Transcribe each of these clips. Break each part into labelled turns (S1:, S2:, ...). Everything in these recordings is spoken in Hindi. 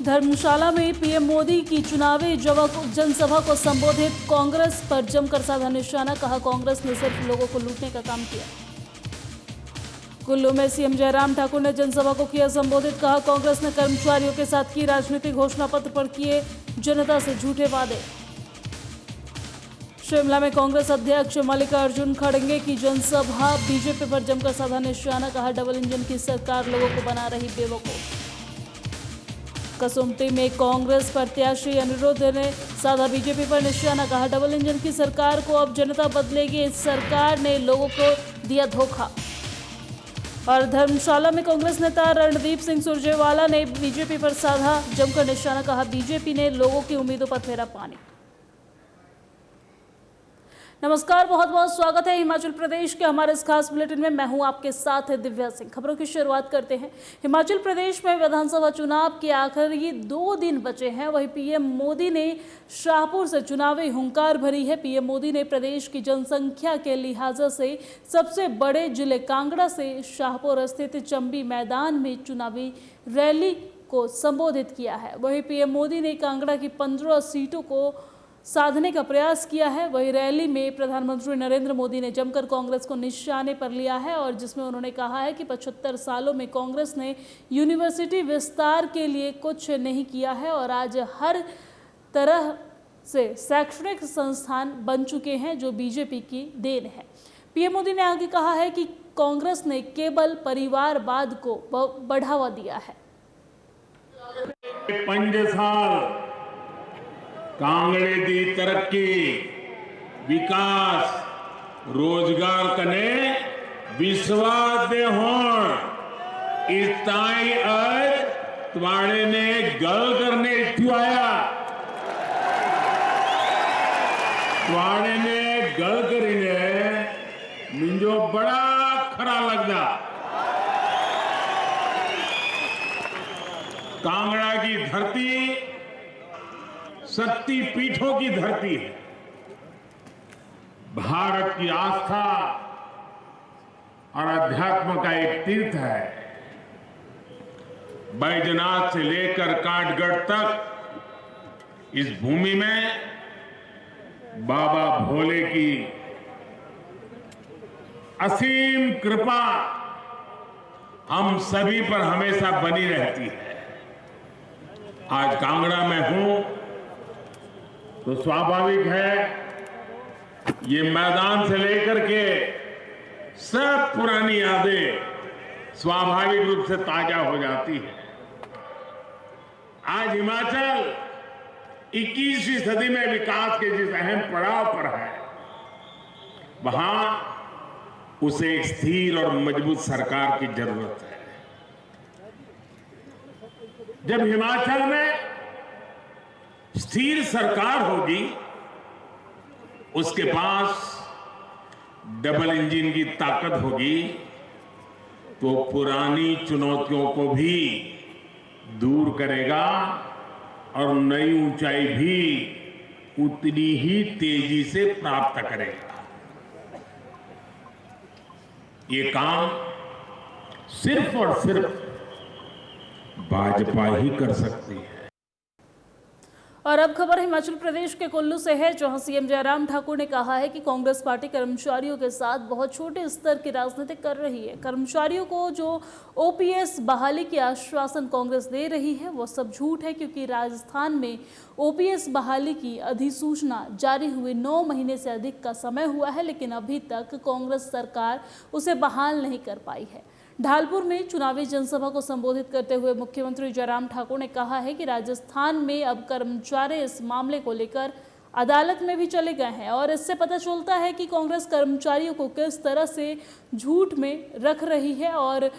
S1: धर्मशाला में पीएम मोदी की चुनावी जनसभा को संबोधित, कांग्रेस पर जमकर साधा निशाना, कहा कांग्रेस ने सिर्फ लोगों को लूटने का काम किया। कुल्लू में सीएम जयराम ठाकुर ने जनसभा को किया संबोधित, कहा कांग्रेस ने कर्मचारियों के साथ की राजनीतिक घोषणा पत्र पर किए जनता से झूठे वादे। शिमला में कांग्रेस अध्यक्ष मल्लिकार्जुन खड़गे की जनसभा, बीजेपी पर जमकर साधा निशाना, कहा डबल इंजन की सरकार लोगों को बना रही बेवकूफ। कसुम्पटी में कांग्रेस प्रत्याशी अनिरुद्ध ने साधा बीजेपी पर निशाना, कहा डबल इंजन की सरकार को अब जनता बदलेगी, इस सरकार ने लोगों को दिया धोखा। और धर्मशाला में कांग्रेस नेता रणदीप सिंह सुरजेवाला ने बीजेपी पर साधा जमकर निशाना, कहा बीजेपी ने लोगों की उम्मीदों पर फेरा पानी। नमस्कार, बहुत बहुत स्वागत है हिमाचल प्रदेश के हमारे इस खास बुलेटिन में। मैं हूं आपके साथ दिव्या सिंह। खबरों की शुरुआत करते हैं। हिमाचल प्रदेश में विधानसभा चुनाव के आखिरी 2 दिन बचे हैं। वहीं पीएम मोदी ने शाहपुर से चुनावी हुंकार भरी है। पीएम मोदी ने प्रदेश की जनसंख्या के लिहाज से सबसे बड़े जिले कांगड़ा से शाहपुर स्थित चंबी मैदान में चुनावी रैली को संबोधित किया है। वहीं पीएम मोदी ने कांगड़ा की 15 सीटों को साधने का प्रयास किया है। वहीं रैली में प्रधानमंत्री नरेंद्र मोदी ने जमकर कांग्रेस को निशाने पर लिया है और जिसमें उन्होंने कहा है कि 75 सालों में कांग्रेस ने यूनिवर्सिटी विस्तार के लिए कुछ नहीं किया है और आज हर तरह से शैक्षणिक संस्थान बन चुके हैं, जो बीजेपी की देन है। पीएम मोदी ने आगे कहा है कि कांग्रेस ने केवल परिवारवाद को बढ़ावा दिया है।
S2: 5 साल कांगड़े दी तरक्की, विकास, रोजगार कने विश्वास दे होण, इस ताई आज तुम्हारे ने गल करने इत्यु आया, तुम्हारे ने गल करी ने मुझे बड़ा खरा लगता। कांगड़ा की धरती शक्ति पीठों की धरती है, भारत की आस्था और अध्यात्म का एक तीर्थ है। बैजनाथ से लेकर काठगढ़ तक इस भूमि में बाबा भोले की असीम कृपा हम सभी पर हमेशा बनी रहती है। आज कांगड़ा में हूं तो स्वाभाविक है ये मैदान से लेकर के सब पुरानी यादें स्वाभाविक रूप से ताजा हो जाती है। आज हिमाचल 21वीं सदी में विकास के जिस अहम पड़ाव पर है, वहां उसे एक स्थिर और मजबूत सरकार की जरूरत है। जब हिमाचल में स्थिर सरकार होगी, उसके पास डबल इंजन की ताकत होगी, तो पुरानी चुनौतियों को भी दूर करेगा और नई ऊंचाई भी उतनी ही तेजी से प्राप्त करेगा। ये काम सिर्फ और सिर्फ भाजपा ही कर सकती है।
S1: और अब खबर हिमाचल प्रदेश के कुल्लू से है, जहां सीएम जयराम ठाकुर ने कहा है कि कांग्रेस पार्टी कर्मचारियों के साथ बहुत छोटे स्तर की राजनीति कर रही है। कर्मचारियों को जो ओपीएस बहाली के आश्वासन कांग्रेस दे रही है वो सब झूठ है, क्योंकि राजस्थान में ओपीएस बहाली की अधिसूचना जारी हुए 9 महीने से अधिक का समय हुआ है, लेकिन अभी तक कांग्रेस सरकार उसे बहाल नहीं कर पाई है। ढालपुर में चुनावी जनसभा को संबोधित करते हुए मुख्यमंत्री जयराम ठाकुर ने कहा है कि राजस्थान में अब कर्मचारी इस मामले को लेकर अदालत में भी चले गए हैं और इससे पता चलता है कि कांग्रेस कर्मचारियों को किस तरह से झूठ में रख रही है। और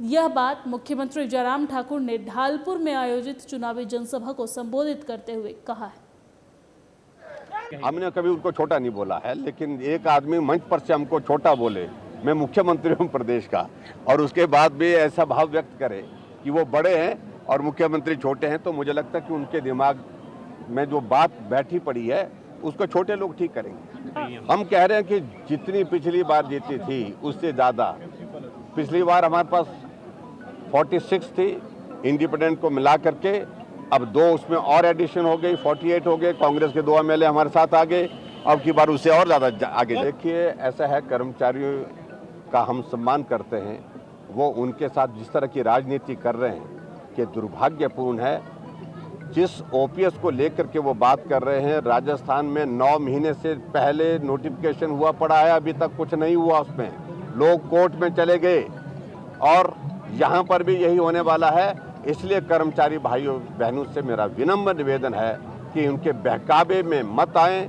S1: यह बात मुख्यमंत्री जयराम ठाकुर ने ढालपुर में आयोजित चुनावी जनसभा को संबोधित करते हुए कहा है।
S3: हमने कभी उनको छोटा नहीं बोला है, लेकिन एक आदमी मंच पर से हमको छोटा बोले, मैं मुख्यमंत्री हूं प्रदेश का, और उसके बाद भी ऐसा भाव व्यक्त करे कि वो बड़े हैं और मुख्यमंत्री छोटे हैं, तो मुझे लगता है कि उनके दिमाग में जो बात बैठी पड़ी है उसको छोटे लोग ठीक करेंगे। हम कह रहे हैं कि जितनी पिछली बार जीती थी उससे ज़्यादा, पिछली बार हमारे पास 46 थी, इंडिपेंडेंट को मिला करके अब 2 उसमें और एडिशन हो गई, 48 हो गए। कांग्रेस के 2 एमएलए हमारे साथ आ गए। अब की बार उससे और ज़्यादा आगे। देखिए, ऐसा है, कर्मचारियों का हम सम्मान करते हैं। वो उनके साथ जिस तरह की राजनीति कर रहे हैं कि दुर्भाग्यपूर्ण है। जिस ओपीएस को लेकर के वो बात कर रहे हैं, राजस्थान में 9 महीने से पहले नोटिफिकेशन हुआ पड़ा है, अभी तक कुछ नहीं हुआ। उसमें लोग कोर्ट में चले गए और यहाँ पर भी यही होने वाला है। इसलिए कर्मचारी भाइयों बहनों से मेरा विनम्र निवेदन है कि उनके बहकावे में मत आएं।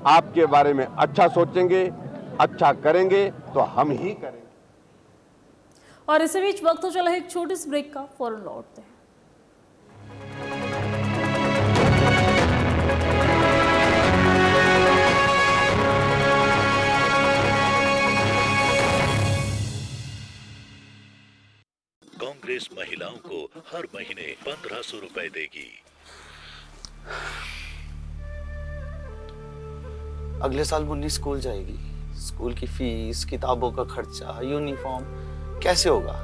S3: आपके बारे में अच्छा सोचेंगे, अच्छा करेंगे तो हम ही करेंगे।
S1: और इसी बीच वक्त हो चला है एक छोटी सी ब्रेक का, फौरन लौटते हैं।
S4: कांग्रेस महिलाओं को हर महीने 1500 रुपए देगी।
S5: अगले साल मुन्नी स्कूल जाएगी। स्कूल की फीस, किताबों का खर्चा, यूनिफॉर्म कैसे होगा,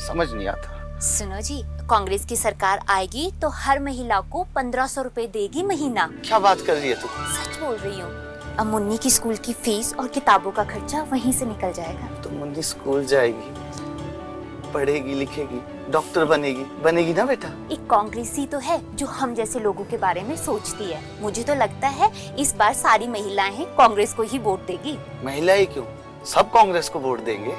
S5: समझ नहीं आता।
S6: सुनो जी, कांग्रेस की सरकार आएगी तो हर महिला को 1500 रुपए देगी महीना।
S5: क्या बात कर रही है तू?
S6: सच बोल रही हूँ। अब मुन्नी की स्कूल की फीस और किताबों का खर्चा वहीं से निकल जाएगा।
S5: तो मुन्नी स्कूल जाएगी, पढ़ेगी, लिखेगी, डॉक्टर बनेगी, बनेगी ना बेटा?
S6: एक कांग्रेसी तो है जो हम जैसे लोगों के बारे में सोचती है। मुझे तो लगता है इस बार सारी महिलाएं कांग्रेस को ही वोट देगी।
S5: महिलाएं क्यों, सब कांग्रेस को वोट देंगे।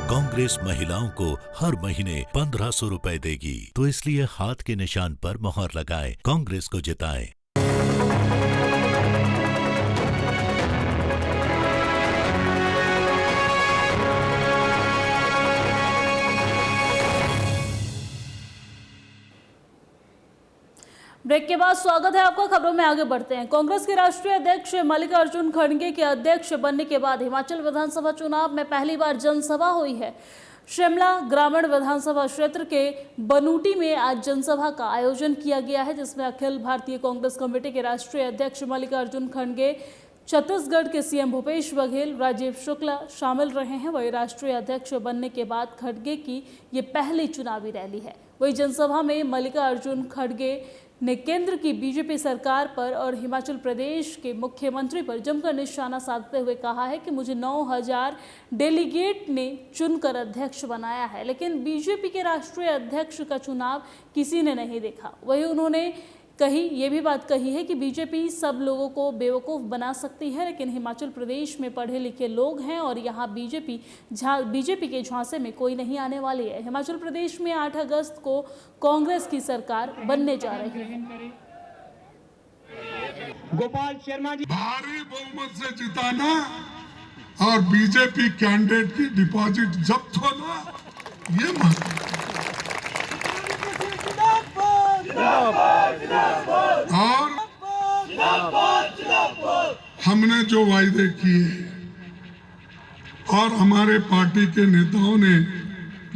S4: कांग्रेस महिलाओं को हर महीने 1500 रुपए देगी, तो इसलिए हाथ के निशान पर मोहर लगाएं, कांग्रेस को जिताएं।
S1: ब्रेक के बाद स्वागत है आपका। खबरों में आगे बढ़ते हैं। कांग्रेस के राष्ट्रीय अध्यक्ष मल्लिकार्जुन खड़गे के अध्यक्ष बनने के बाद हिमाचल विधानसभा चुनाव में पहली बार जनसभा हुई है। शिमला ग्रामीण विधानसभा क्षेत्र के बनूटी में आज जनसभा का आयोजन किया गया है, जिसमें अखिल भारतीय कांग्रेस कमेटी के राष्ट्रीय अध्यक्ष मल्लिकार्जुन खड़गे, छत्तीसगढ़ के सीएम भूपेश बघेल, राजीव शुक्ला शामिल रहे हैं। वही राष्ट्रीय अध्यक्ष बनने के बाद खड़गे की ये पहली चुनावी रैली है। वही जनसभा में मल्लिकार्जुन खड़गे ने केंद्र की बीजेपी सरकार पर और हिमाचल प्रदेश के मुख्यमंत्री पर जमकर निशाना साधते हुए कहा है कि मुझे 9000 डेलीगेट ने चुनकर अध्यक्ष बनाया है, लेकिन बीजेपी के राष्ट्रीय अध्यक्ष का चुनाव किसी ने नहीं देखा। वही उन्होंने ये भी बात कही है कि बीजेपी सब लोगों को बेवकूफ़ बना सकती है, लेकिन हिमाचल प्रदेश में पढ़े लिखे लोग हैं और यहाँ बीजेपी के झांसे में कोई नहीं आने वाली है। हिमाचल प्रदेश में 8 अगस्त को कांग्रेस की सरकार बनने जा रही है।
S7: गोपाल शर्मा जी भारी बहुमत से जिताना और बीजेपी कैंडिडेट की डिपॉजिट जब्त होना, ये और हमने जो वायदे किए और हमारे पार्टी के नेताओं ने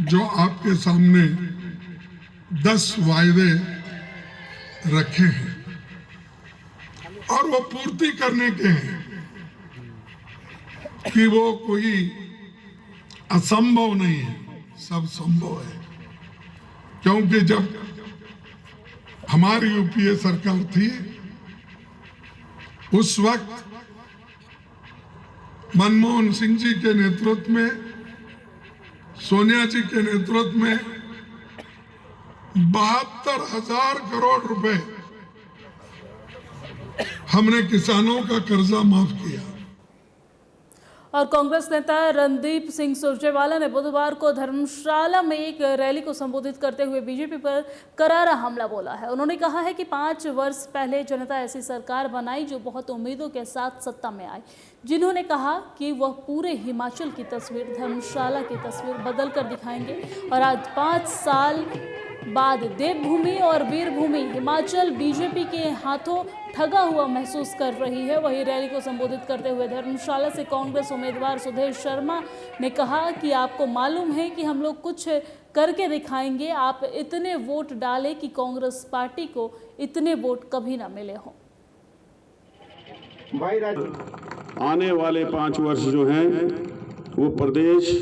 S7: जो आपके सामने 10 वायदे रखे हैं और वो पूर्ति करने के हैं कि वो कोई असंभव नहीं है, सब संभव है। क्योंकि जब हमारी यूपीए सरकार थी उस वक्त मनमोहन सिंह जी के नेतृत्व में, सोनिया जी के नेतृत्व में 72,000 करोड़ रुपए हमने किसानों का कर्जा माफ किया।
S1: और कांग्रेस नेता रणदीप सिंह सुरजेवाला ने बुधवार को धर्मशाला में एक रैली को संबोधित करते हुए बीजेपी पर करारा हमला बोला है। उन्होंने कहा है कि 5 वर्ष पहले जनता ऐसी सरकार बनाई जो बहुत उम्मीदों के साथ सत्ता में आई, जिन्होंने कहा कि वह पूरे हिमाचल की तस्वीर, धर्मशाला की तस्वीर बदल कर दिखाएंगे। और आज 5 साल बाद देवभूमि और वीरभूमि हिमाचल बीजेपी के हाथों ठगा हुआ महसूस कर रही है। वही रैली को संबोधित करते हुए धर्मशाला से कांग्रेस उम्मीदवार सुधीर शर्मा ने कहा कि आपको मालूम है कि हम लोग कुछ करके दिखाएंगे। आप इतने वोट डालें कि कांग्रेस पार्टी को इतने वोट कभी ना मिले हों।
S8: आने वाले 5 वर्ष जो हैं वो प्रदेश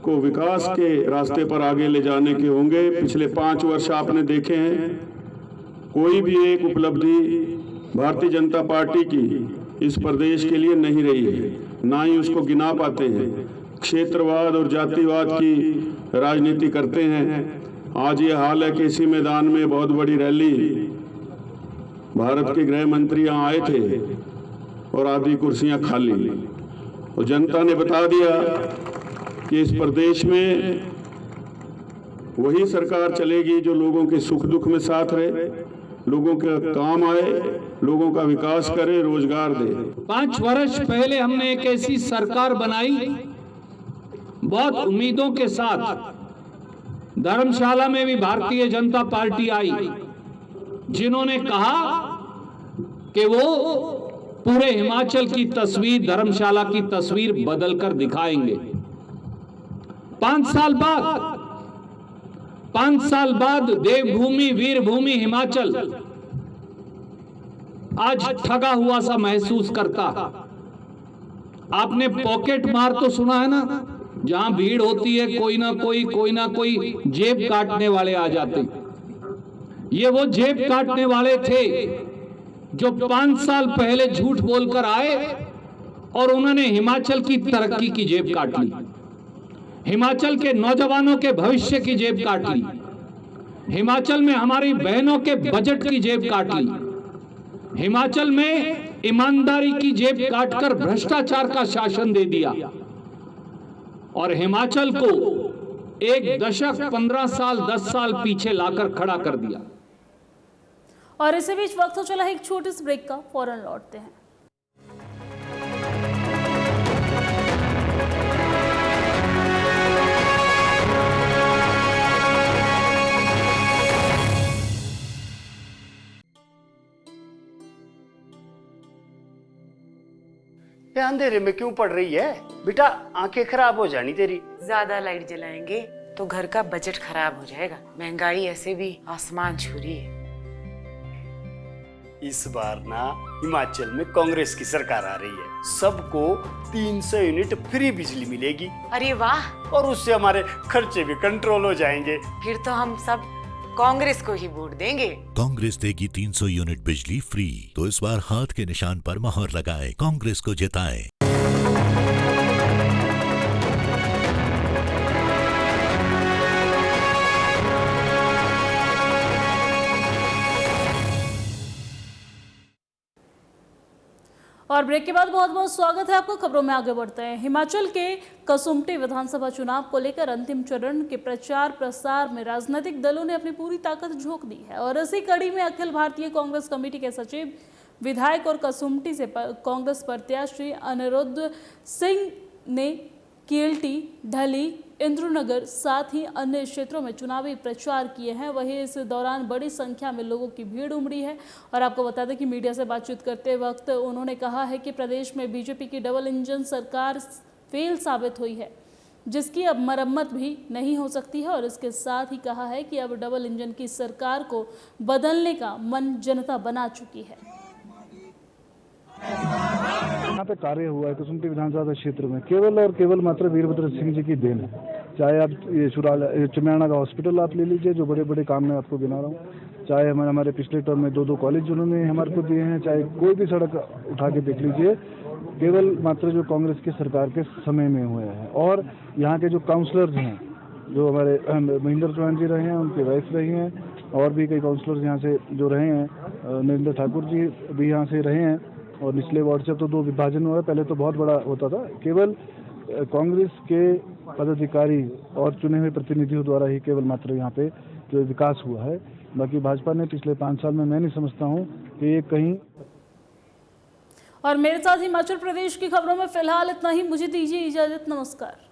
S8: को विकास के रास्ते पर आगे ले जाने के होंगे। पिछले 5 वर्ष आपने देखे हैं, कोई भी एक उपलब्धि भारतीय जनता पार्टी की इस प्रदेश के लिए नहीं रही है, ना ही उसको गिना पाते हैं। क्षेत्रवाद और जातिवाद की राजनीति करते हैं। आज ये हाल है कि इसी मैदान में बहुत बड़ी रैली भारत के गृह मंत्री यहाँ आए थे और आधी कुर्सियां खाली, और जनता ने बता दिया कि इस प्रदेश में वही सरकार चलेगी जो लोगों के सुख दुख में साथ रहे, लोगों का काम आए, लोगों का विकास करे, रोजगार दे।
S9: 5 वर्ष पहले हमने एक ऐसी सरकार बनाई, बहुत उम्मीदों के साथ। धर्मशाला में भी भारतीय जनता पार्टी आई, जिन्होंने कहा कि वो पूरे हिमाचल की तस्वीर, धर्मशाला की तस्वीर बदलकर दिखाएंगे। 5 साल बाद देवभूमि, वीरभूमि हिमाचल आज ठगा हुआ सा महसूस करता। आपने पॉकेट मार तो सुना है ना, जहां भीड़ होती है कोई ना कोई जेब काटने वाले आ जाते। ये वो जेब काटने वाले थे जो 5 साल पहले झूठ बोलकर आए और उन्होंने हिमाचल की तरक्की की जेब काट ली, हिमाचल के नौजवानों के भविष्य की जेब काट ली, हिमाचल में हमारी बहनों के बजट की जेब काट ली, हिमाचल में ईमानदारी की जेब काटकर भ्रष्टाचार का शासन दे दिया और हिमाचल को एक दशक, 15 साल, 10 साल पीछे लाकर खड़ा कर दिया।
S1: और इसी बीच वक्त हो चला है एक छोटे से ब्रेक का, फौरन लौटते हैं।
S10: ये अंधेरे में क्यों पड़ रही है बेटा? आंखें खराब हो जानी तेरी।
S11: ज्यादा लाइट जलाएंगे तो घर का बजट खराब हो जाएगा। महंगाई ऐसे भी आसमान छू रही है।
S10: इस बार ना हिमाचल में कांग्रेस की सरकार आ रही है, सबको 300 यूनिट फ्री बिजली मिलेगी।
S11: अरे वाह!
S10: और उससे हमारे खर्चे भी कंट्रोल हो जाएंगे।
S11: फिर तो हम सब कांग्रेस को ही वोट देंगे।
S4: कांग्रेस देगी 300 यूनिट बिजली फ्री, तो इस बार हाथ के निशान पर मोहर लगाएं, कांग्रेस को जिताएं।
S1: और ब्रेक के बाद बहुत बहुत स्वागत है आपको। खबरों में आगे बढ़ते हैं। हिमाचल के कसुम्पटी विधानसभा चुनाव को लेकर अंतिम चरण के प्रचार प्रसार में राजनीतिक दलों ने अपनी पूरी ताकत झोंक दी है और इसी कड़ी में अखिल भारतीय कांग्रेस कमेटी के सचिव, विधायक और कसुम्पटी से कांग्रेस प्रत्याशी अनिरुद्ध सिंह ने केल्टी, ढली, इंद्रनगर साथ ही अन्य क्षेत्रों में चुनावी प्रचार किए हैं। वहीं इस दौरान बड़ी संख्या में लोगों की भीड़ उमड़ी है और आपको बता दें कि मीडिया से बातचीत करते वक्त उन्होंने कहा है कि प्रदेश में बीजेपी की डबल इंजन सरकार फेल साबित हुई है, जिसकी अब मरम्मत भी नहीं हो सकती है और इसके साथ ही कहा है कि अब डबल इंजन की सरकार को बदलने का मन जनता बना चुकी है।
S12: यहाँ पे कार्य हुआ है कसुम्पटी विधानसभा क्षेत्र में केवल और केवल मात्र वीरभद्र सिंह जी की देन है। चाहे आप ये चिमयाना का हॉस्पिटल आप ले लीजिए, जो बड़े बड़े काम मैं आपको गिना रहा हूँ, चाहे हमारे पिछले टर्म में 2 कॉलेज उन्होंने हमारे को दिए हैं, चाहे कोई भी सड़क उठा के देख लीजिए, केवल मात्र जो कांग्रेस की सरकार के समय में हुए हैं। और यहाँ के जो काउंसलर्स हैं, जो हमारे महेंद्र चौहान जी रहे हैं, उनकी वाइफ रही हैं, और भी कई काउंसलर्स यहाँ से जो रहे हैं, नरेंद्र ठाकुर जी भी यहाँ से रहे हैं। और निचले वार्ड से तो 2 विभाजन हुआ है, पहले तो बहुत बड़ा होता था। केवल कांग्रेस के पदाधिकारी और चुने हुए प्रतिनिधियों द्वारा ही केवल मात्र यहाँ पे जो विकास हुआ है। बाकी भाजपा ने पिछले 5 साल में मैं नहीं समझता हूँ कि ये कहीं।
S1: और मेरे साथ हिमाचल प्रदेश की खबरों में फिलहाल इतना ही। मुझे दीजिए इजाजत, नमस्कार।